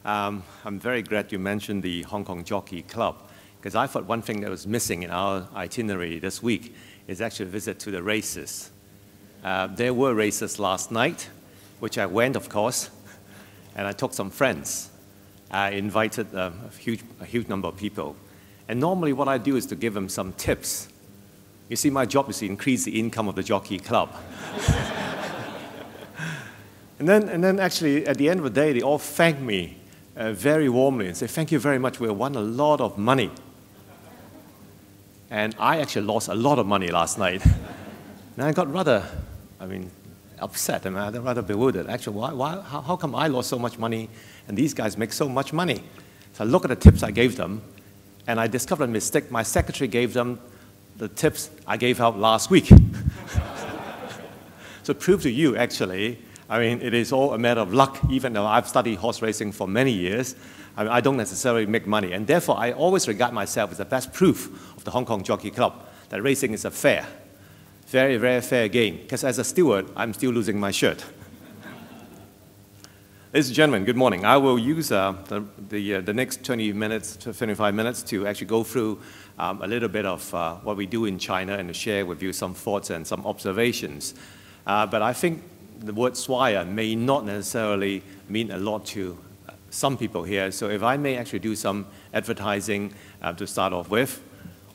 I'm very glad you mentioned the Hong Kong Jockey Club, because I thought one thing that was missing in our itinerary this week is actually a visit to the races. There were races last night, which I went, of course, and I took some friends. I invited a huge number of people. And normally what I do is to give them some tips. You see, my job is to increase the income of the Jockey Club. And then actually, at the end of the day, they all thanked me very warmly and said, "Thank you very much, we won a lot of money." And I actually lost a lot of money last night. And I got rather, upset, and rather bewildered. Actually, how come I lost so much money and these guys make so much money? So I look at the tips I gave them, and I discovered a mistake. My secretary gave them the tips I gave out last week. So prove to you, actually, it is all a matter of luck. Even though I've studied horse racing for many years, I don't necessarily make money. And therefore, I always regard myself as the best proof of the Hong Kong Jockey Club that racing is a very, very fair game. Because as a steward, I'm still losing my shirt. Ladies and gentlemen, good morning. I will use the next 20 minutes to 25 minutes to actually go through a little bit of what we do in China and to share with you some thoughts and some observations. But I think the word Swire may not necessarily mean a lot to some people here. So if I may actually do some advertising to start off with.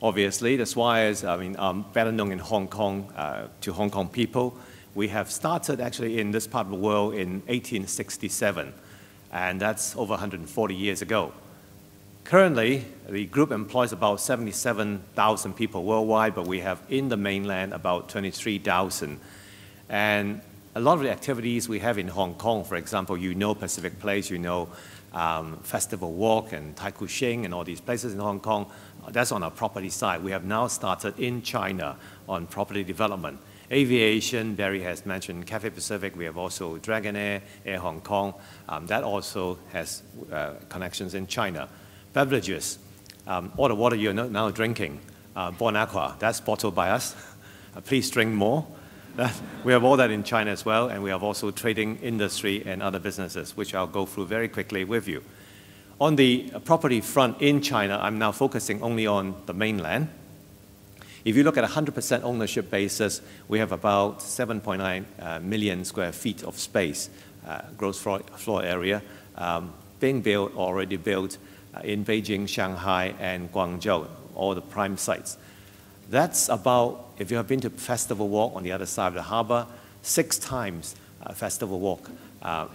Obviously, the Swires are better known in Hong Kong to Hong Kong people. We have started actually in this part of the world in 1867, and that's over 140 years ago. Currently, the group employs about 77,000 people worldwide, but we have in the mainland about 23,000. And a lot of the activities we have in Hong Kong, for example, Pacific Place, Festival Walk and Tai Kung Shing and all these places in Hong Kong, that's on our property side. We have now started in China on property development. Aviation, Barry has mentioned Cathay Pacific. We have also Dragonair, Air Hong Kong. That also has connections in China. Beverages, all the water you're now drinking, Bon Aqua, that's bottled by us. Please drink more. We have all that in China as well, and we have also trading industry and other businesses, which I'll go through very quickly with you. On the property front in China, I'm now focusing only on the mainland. If you look at a 100% ownership basis, we have about 7.9 million square feet of space, gross floor area, being built, already built in Beijing, Shanghai, and Guangzhou, all the prime sites. That's about, if you have been to Festival Walk on the other side of the harbor, 6 times Festival Walk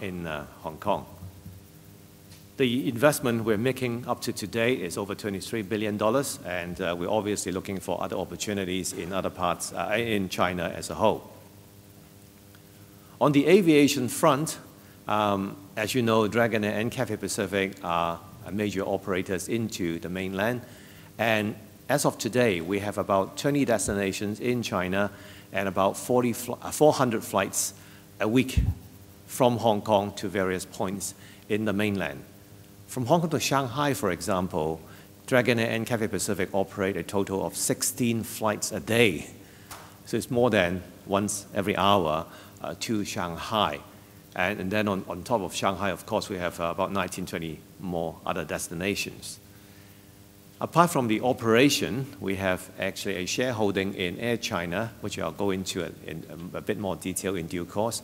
in Hong Kong. The investment we're making up to today is over $23 billion, and we're obviously looking for other opportunities in other parts in China as a whole. On the aviation front, as you know, Dragonair and Cathay Pacific are major operators into the mainland, and as of today, we have about 20 destinations in China and about 400 flights a week from Hong Kong to various points in the mainland. From Hong Kong to Shanghai, for example, Dragonair and Cathay Pacific operate a total of 16 flights a day. So it's more than once every hour to Shanghai. And then on top of Shanghai, of course, we have about 19, 20 more other destinations. Apart from the operation, we have actually a shareholding in Air China, which I'll go into in a bit more detail in due course,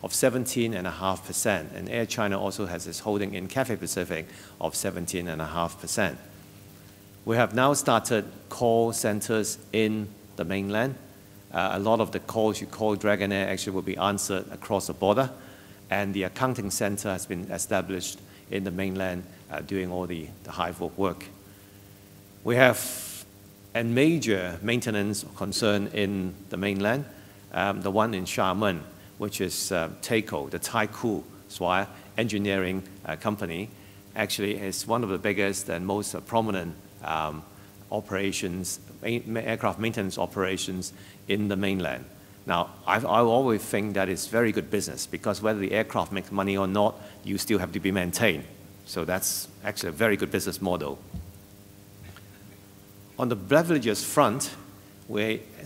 of 17.5%. And Air China also has its holding in Cathay Pacific of 17.5%. We have now started call centers in the mainland. A lot of the calls you call Dragonair actually will be answered across the border. And the accounting center has been established in the mainland doing all the high work. We have a major maintenance concern in the mainland, the one in Xiamen, which is TACO, the Taikoo Swire Engineering Company. Actually, is one of the biggest and most prominent operations, aircraft maintenance operations in the mainland. Now, I always think that it's very good business because whether the aircraft makes money or not, you still have to be maintained. So that's actually a very good business model. On the beverages front,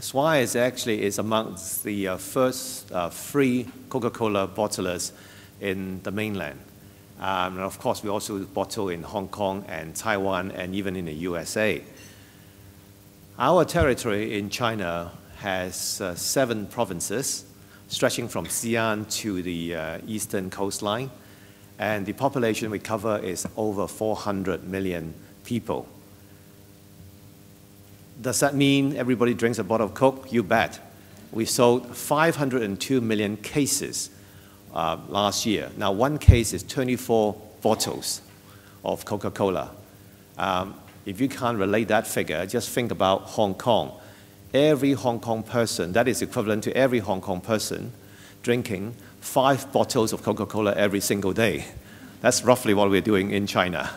Swire is amongst the first free Coca-Cola bottlers in the mainland. And of course, we also bottle in Hong Kong and Taiwan and even in the USA. Our territory in China has 7 provinces, stretching from Xi'an to the eastern coastline. And the population we cover is over 400 million people. Does that mean everybody drinks a bottle of Coke? You bet. We sold 502 million cases last year. Now, one case is 24 bottles of Coca-Cola. If you can't relate that figure, just think about Hong Kong. Every Hong Kong person, that is equivalent to every Hong Kong person drinking 5 bottles of Coca-Cola every single day. That's roughly what we're doing in China.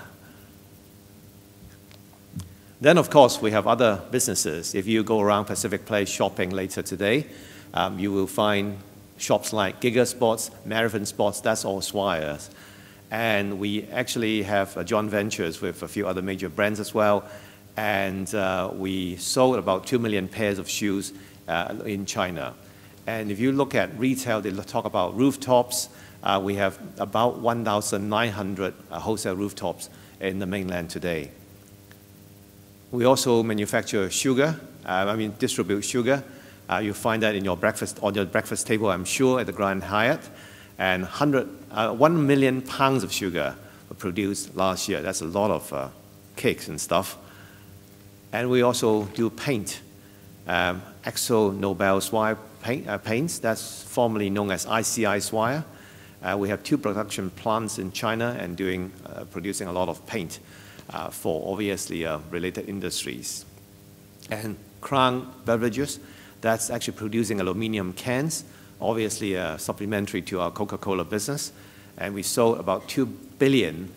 Then, of course, we have other businesses. If you go around Pacific Place shopping later today, you will find shops like Giga Sports, Marathon Sports, that's all Swires. And we actually have joint ventures with a few other major brands as well. And we sold about 2 million pairs of shoes in China. And if you look at retail, they talk about rooftops. We have about 1,900 wholesale rooftops in the mainland today. We also manufacture sugar, distribute sugar. You'll find that in your breakfast, on your breakfast table, I'm sure, at the Grand Hyatt. And 1 million pounds of sugar were produced last year. That's a lot of cakes and stuff. And we also do paint, Exo Nobel Swire paints. That's formerly known as ICI Swire. We have 2 production plants in China and producing a lot of paint for obviously related industries. And Crown Beverages, that's actually producing aluminum cans, obviously supplementary to our Coca-Cola business. And we sold about 2 billion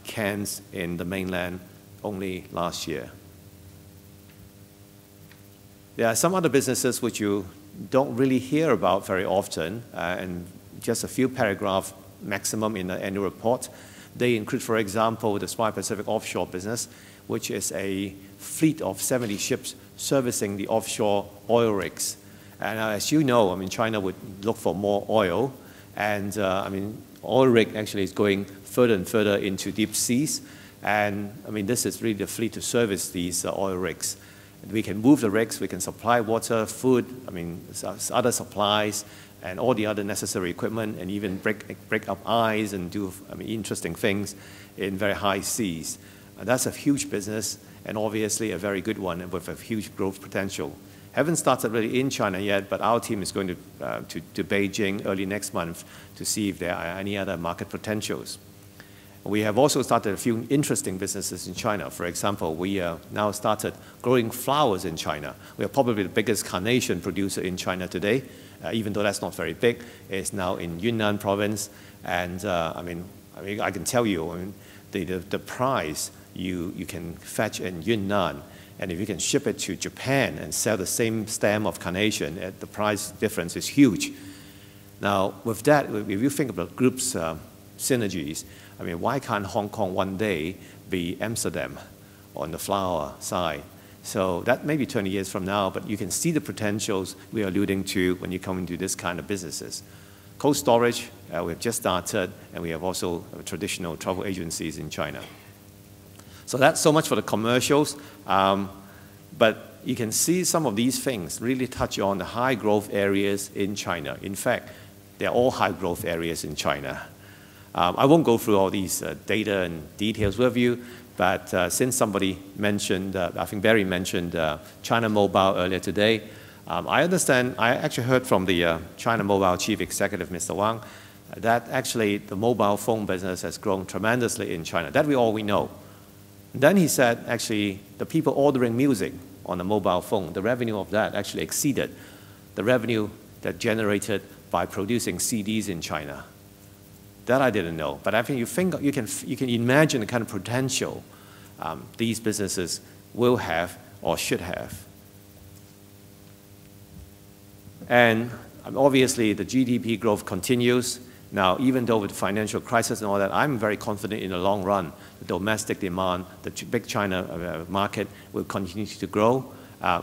cans in the mainland only last year. There are some other businesses which you don't really hear about very often, and just a few paragraphs maximum in the annual report. They include, for example, the Swire Pacific offshore business, which is a fleet of 70 ships servicing the offshore oil rigs. And as you know, China would look for more oil, and oil rig actually is going further and further into deep seas. And this is really the fleet to service these oil rigs. We can move the rigs, we can supply water, food, other supplies, and all the other necessary equipment, and even break up ice and do interesting things in very high seas. That's a huge business, and obviously a very good one, and with a huge growth potential. Haven't started really in China yet, but our team is going to Beijing early next month to see if there are any other market potentials. We have also started a few interesting businesses in China. For example, we now started growing flowers in China. We are probably the biggest carnation producer in China today. Even though that's not very big, it's now in Yunnan province. And I can tell you, the price you can fetch in Yunnan, and if you can ship it to Japan and sell the same stem of carnation, the price difference is huge. Now, with that, if you think about groups synergies, why can't Hong Kong one day be Amsterdam on the flower side? So that may be 20 years from now, but you can see the potentials we are alluding to when you come into this kind of businesses. Cold storage, we have just started, and we have also traditional travel agencies in China. So that's so much for the commercials, but you can see some of these things really touch on the high growth areas in China. In fact, they're all high growth areas in China. I won't go through all these data and details with you, but since somebody mentioned, I think Barry mentioned China Mobile earlier today, I understand, I actually heard from the China Mobile Chief Executive, Mr. Wang, that actually the mobile phone business has grown tremendously in China. That we know. Then he said, actually, the people ordering music on the mobile phone, the revenue of that actually exceeded the revenue that generated by producing CDs in China. That I didn't know, but I think you can imagine the kind of potential these businesses will have or should have. And obviously, the GDP growth continues. Now, even though with the financial crisis and all that, I'm very confident in the long run, the domestic demand, the big China market will continue to grow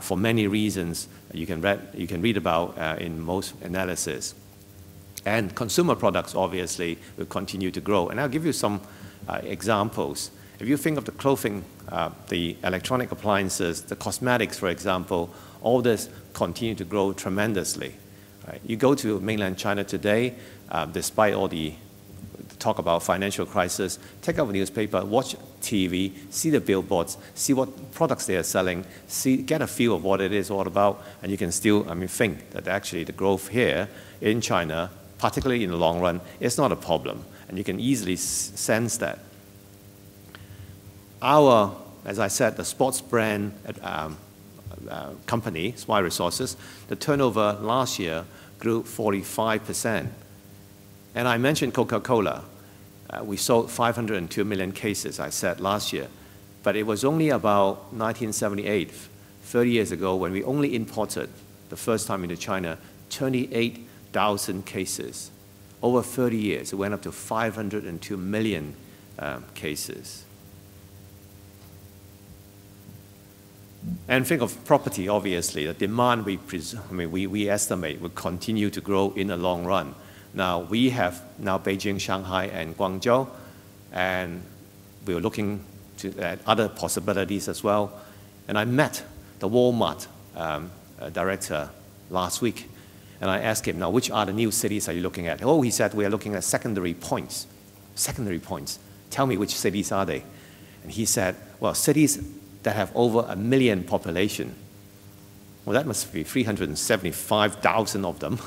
for many reasons you can read about in most analysis. And consumer products, obviously, will continue to grow. And I'll give you some examples. If you think of the clothing, the electronic appliances, the cosmetics, for example, all this continue to grow tremendously. Right? You go to mainland China today, despite all the talk about financial crisis, take out a newspaper, watch TV, see the billboards, see what products they are selling, get a feel of what it is all about, and you can still, think that actually the growth here in China, particularly in the long run, is not a problem, and you can easily sense that. Our, as I said, the sports brand company, Swire Sons, the turnover last year grew 45%. And I mentioned Coca-Cola. We sold 502 million cases, I said, last year. But it was only about 1978, 30 years ago, when we only imported, the first time into China, 28,000 cases. Over 30 years, it went up to 502 million cases. And think of property, obviously. The demand, we estimate, will continue to grow in the long run. Now, we have Beijing, Shanghai, and Guangzhou, and we're looking at other possibilities as well. And I met the Walmart director last week, and I asked him, now, which are the new cities are you looking at? Oh, he said, we are looking at secondary points. Secondary points. Tell me which cities are they? And he said, well, cities that have over 1 million population. Well, that must be 375,000 of them.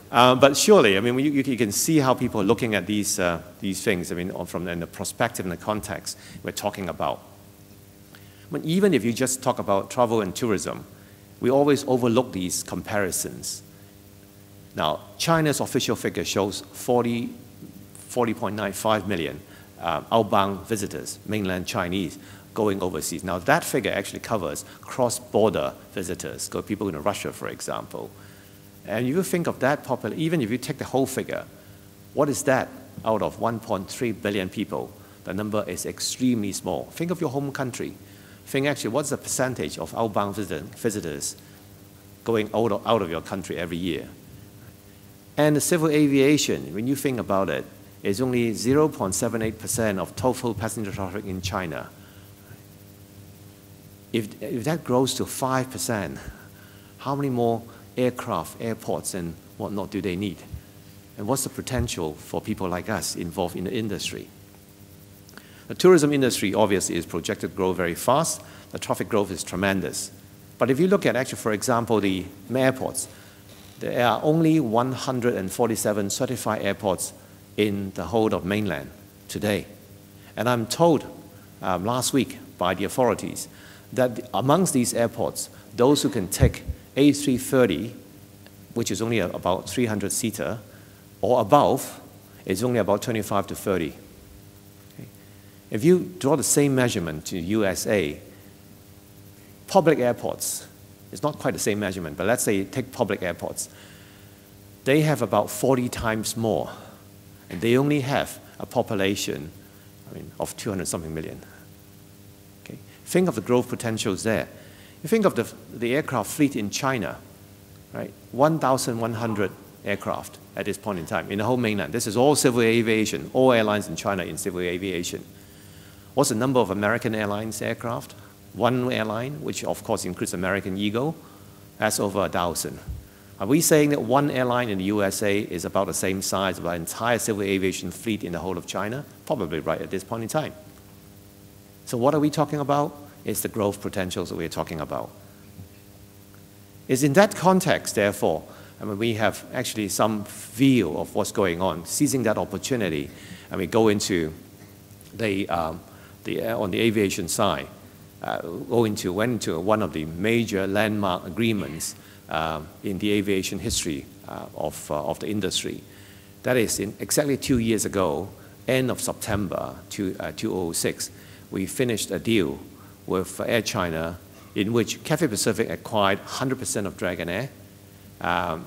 But surely, you can see how people are looking at these things, from the perspective and the context we're talking about. But even if you just talk about travel and tourism, we always overlook these comparisons. Now, China's official figure shows 40.95 million outbound visitors, mainland Chinese, going overseas. Now, that figure actually covers cross-border visitors, people in Russia, for example. And you think of that population, even if you take the whole figure, what is that out of 1.3 billion people? The number is extremely small. Think of your home country. Think actually, what's the percentage of outbound visitors going out of your country every year? And the civil aviation, when you think about it, is only 0.78% of total passenger traffic in China. If that grows to 5%, how many more aircraft, airports, and whatnot do they need? And what's the potential for people like us involved in the industry? The tourism industry obviously is projected to grow very fast. The traffic growth is tremendous. But if you look at actually, for example, the airports, there are only 147 certified airports in the whole of mainland today. And I'm told last week by the authorities that amongst these airports, those who can take A330, which is only about 300-seater, or above, is only about 25 to 30. Okay. If you draw the same measurement to USA, public airports, it's not quite the same measurement, but let's say you take public airports, they have about 40 times more, and they only have a population of 200-something million. Okay. Think of the growth potentials there. You think of the aircraft fleet in China, right? 1,100 aircraft at this point in time in the whole mainland. This is all civil aviation, all airlines in China in civil aviation. What's the number of American Airlines aircraft? One airline, which of course includes American Eagle, that's over 1,000. Are we saying that one airline in the USA is about the same size of our entire civil aviation fleet in the whole of China? Probably right at this point in time. So what are we talking about? It's the growth potentials that we're talking about. It's in that context, therefore, we have actually some view of what's going on, seizing that opportunity, and we go into on the aviation side, went into one of the major landmark agreements in the aviation history of the industry. That is, exactly 2 years ago, end of September 2006, we finished a deal with Air China in which Cathay Pacific acquired 100% of Dragonair.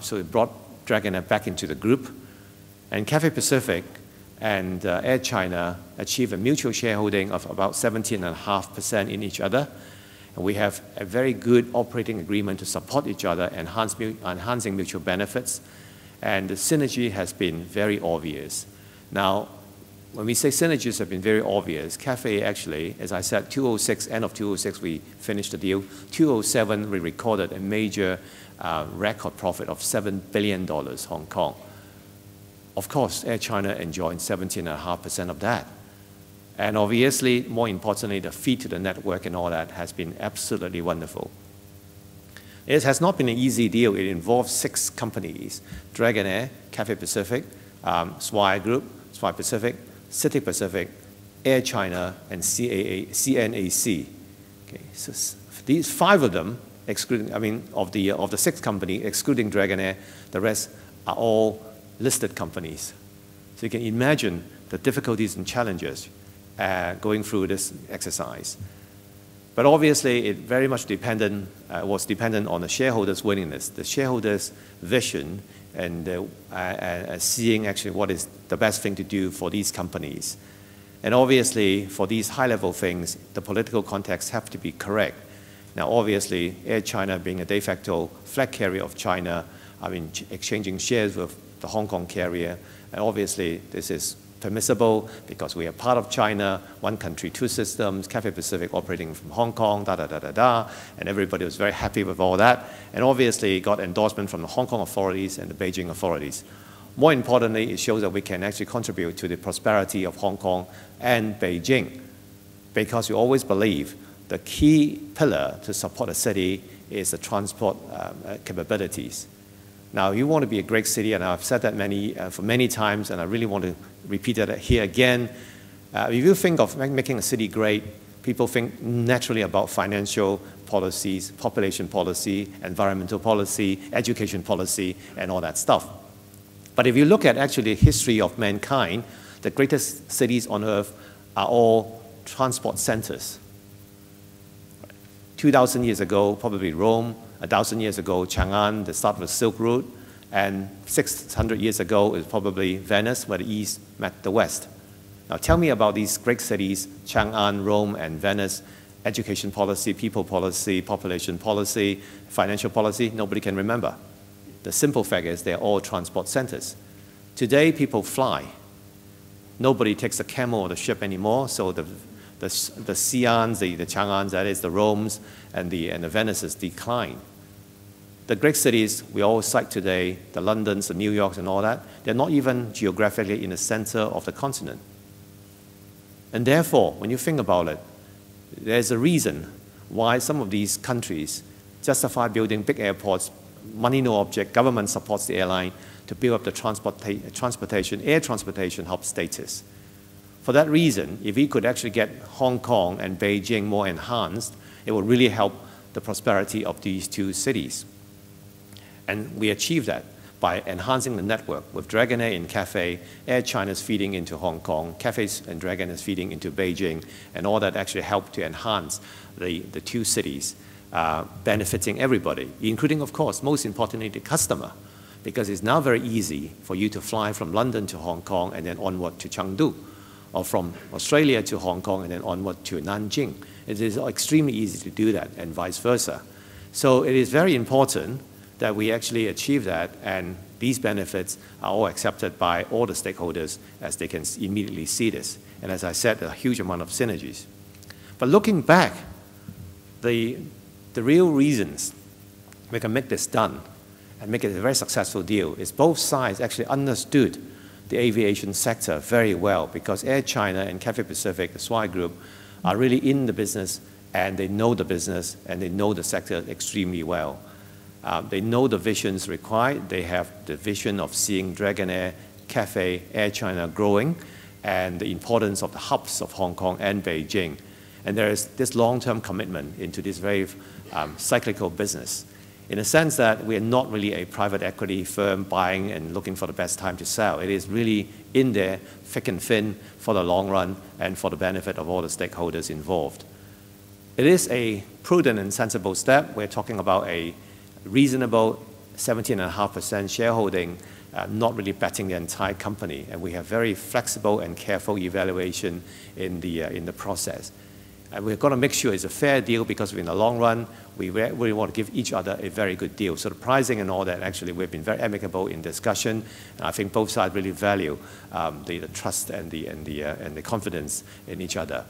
So it brought Dragonair back into the group. And Cathay Pacific and Air China achieved a mutual shareholding of about 17.5% in each other. And we have a very good operating agreement to support each other, enhancing mutual benefits. And the synergy has been very obvious. Now, when we say synergies have been very obvious, Cathay actually, as I said, 2006, end of 2006, we finished the deal. 2007, we recorded a major record profit of $7 billion Hong Kong. Of course, Air China enjoyed 17.5% of that. And obviously, more importantly, the fee to the network and all that has been absolutely wonderful. It has not been an easy deal. It involves 6 companies: Dragonair, Cathay Pacific, Swire Group, Swire Pacific, City Pacific, Air China, and CNAC. Okay, so these 5 of them, excluding, of the 6 companies, excluding Dragonair, the rest are all listed companies. So you can imagine the difficulties and challenges going through this exercise. But obviously, it very much was dependent on the shareholders' willingness, the shareholders' vision, and seeing actually what is the best thing to do for these companies. And obviously, for these high-level things, the political context have to be correct. Now, obviously, Air China being a de facto flag carrier of China, exchanging shares with the Hong Kong carrier, and obviously, this is permissible because we are part of China, one country, 2 systems, Cathay Pacific operating from Hong Kong, and everybody was very happy with all that, and obviously got endorsement from the Hong Kong authorities and the Beijing authorities. More importantly, it shows that we can actually contribute to the prosperity of Hong Kong and Beijing, because we always believe the key pillar to support a city is the transport capabilities. Now, you want to be a great city, and I've said that for many times, and I really want to repeat that here again. If you think of making a city great, people think naturally about financial policies, population policy, environmental policy, education policy, and all that stuff. But if you look at actually the history of mankind, the greatest cities on earth are all transport centers. 2,000 years ago, probably Rome. 1,000 years ago, Chang'an, the start of the Silk Route, and 600 years ago is probably Venice, where the East met the West. Now tell me about these great cities, Chang'an, Rome, and Venice, education policy, people policy, population policy, financial policy, nobody can remember. The simple fact is they're all transport centers. Today, people fly. Nobody takes a camel or the ship anymore, so the Xi'ans, the Chang'ans, that is, the Romes, and the Venices decline. The great cities we all cite today, the Londons, the New Yorks, and all that, they're not even geographically in the center of the continent. And therefore, when you think about it, there's a reason why some of these countries justify building big airports, money no object, government supports the airline to build up the air transportation hub status. For that reason, if we could actually get Hong Kong and Beijing more enhanced, it would really help the prosperity of these 2 cities. And we achieved that by enhancing the network with Dragonair in Cathay, Air China's feeding into Hong Kong, Cathay's and Dragonair's feeding into Beijing, and all that actually helped to enhance the 2 cities, benefiting everybody, including, of course, most importantly, the customer, because it's now very easy for you to fly from London to Hong Kong and then onward to Chengdu, or from Australia to Hong Kong and then onward to Nanjing. It is extremely easy to do that, and vice versa. So it is very important that we actually achieve that, and these benefits are all accepted by all the stakeholders as they can immediately see this. And as I said, a huge amount of synergies. But looking back, the real reasons we can make this done and make it a very successful deal is both sides actually understood the aviation sector very well, because Air China and Cathay Pacific, the Swire Group, are really in the business, and they know the business, and they know the sector extremely well. They know the visions required. They have the vision of seeing Dragonair, Cathay, Air China growing, and the importance of the hubs of Hong Kong and Beijing. And there is this long-term commitment into this very cyclical business, in a sense that we are not really a private equity firm buying and looking for the best time to sell. It is really in there, thick and thin, for the long run and for the benefit of all the stakeholders involved. It is a prudent and sensible step. We're talking about a reasonable 17.5% shareholding, not really betting the entire company, and we have very flexible and careful evaluation in the process. And we're going to make sure it's a fair deal because in the long run, we really want to give each other a very good deal. So the pricing and all that, actually, we've been very amicable in discussion. And I think both sides really value the trust and the confidence in each other.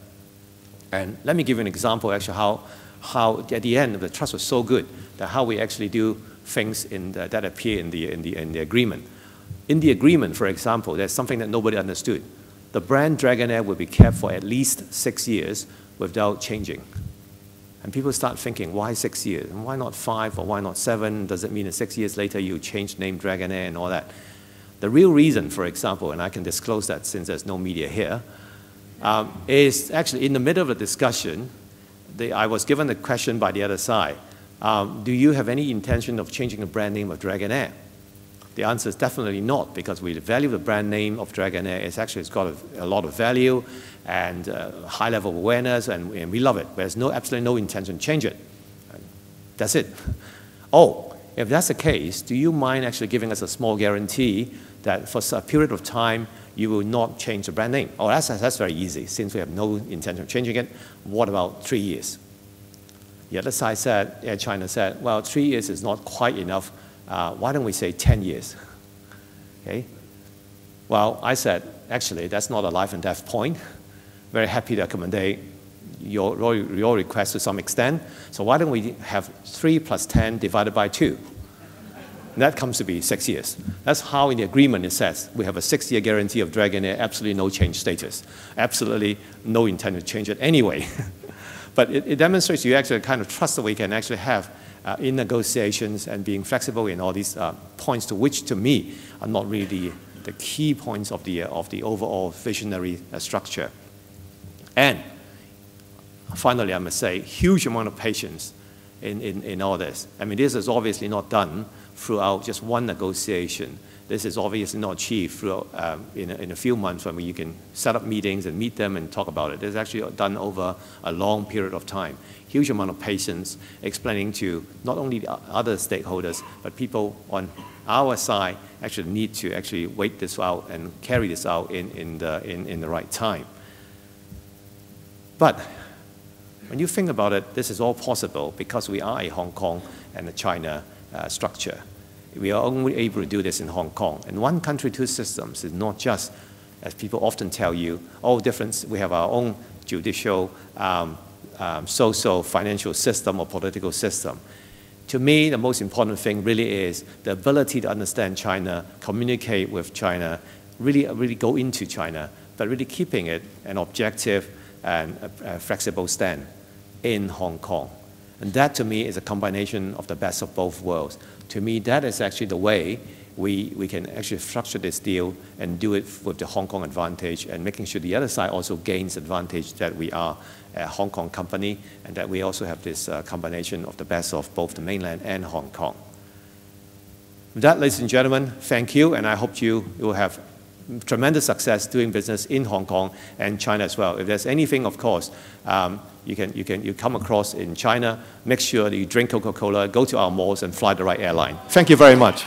And let me give you an example, actually, how at the end, the trust was so good that how we actually do things that appear in the agreement. In the agreement, for example, there's something that nobody understood. The brand Dragonair will be kept for at least 6 years without changing. And people start thinking, why 6 years? And why not 5 or why not 7? Does it mean that 6 years later you change name Dragonair and all that? The real reason, for example, and I can disclose that since there's no media here, is actually in the middle of the discussion, I was given the question by the other side, do you have any intention of changing the brand name of Dragonair? The answer is definitely not, because we value the brand name of Dragonair. It's got a lot of value and high level of awareness, and we love it. There's absolutely no intention to change it. That's it. Oh, if that's the case, do you mind actually giving us a small guarantee that for a period of time you will not change the brand name? Oh, that's very easy. Since we have no intention of changing it, what about 3 years? The other side said, Air China said, well, 3 years is not quite enough. Why don't we say 10 years? Okay. Well, I said, actually, that's not a life and death point. Very happy to accommodate your request to some extent. So why don't we have 3 plus 10 divided by 2? And that comes to be 6 years. That's how in the agreement it says we have a 6-year guarantee of Dragonair, absolutely no change status. Absolutely no intent to change it anyway. But it demonstrates you actually kind of trust that we can actually have in negotiations and being flexible in all these points, to which, to me, are not really the key points of the overall visionary structure. And finally, I must say, huge amount of patience in all this. I mean, this is obviously not done throughout just one negotiation. This is obviously not achieved throughout, in a few months when you can set up meetings and meet them and talk about it. It's actually done over a long period of time. Huge amount of patience, explaining to not only the other stakeholders, but people on our side actually need to actually wait this out and carry this out in the right time. But when you think about it, this is all possible because we are a Hong Kong and a China structure. We are only able to do this in Hong Kong. And one country, two systems is not just, as people often tell you, oh, difference, we have our own judicial, social, financial system or political system. To me, the most important thing really is the ability to understand China, communicate with China, really go into China, but really keeping it an objective and a flexible stand in Hong Kong. And that, to me, is a combination of the best of both worlds. To me, that is actually the way we can actually structure this deal and do it with the Hong Kong advantage, and making sure the other side also gains advantage that we are a Hong Kong company and that we also have this combination of the best of both the mainland and Hong Kong. With that, ladies and gentlemen, thank you, and I hope you will have tremendous success doing business in Hong Kong and China as well. If there's anything, of course, you come across in China, make sure that you drink Coca-Cola, go to our malls, and fly the right airline. Thank you very much.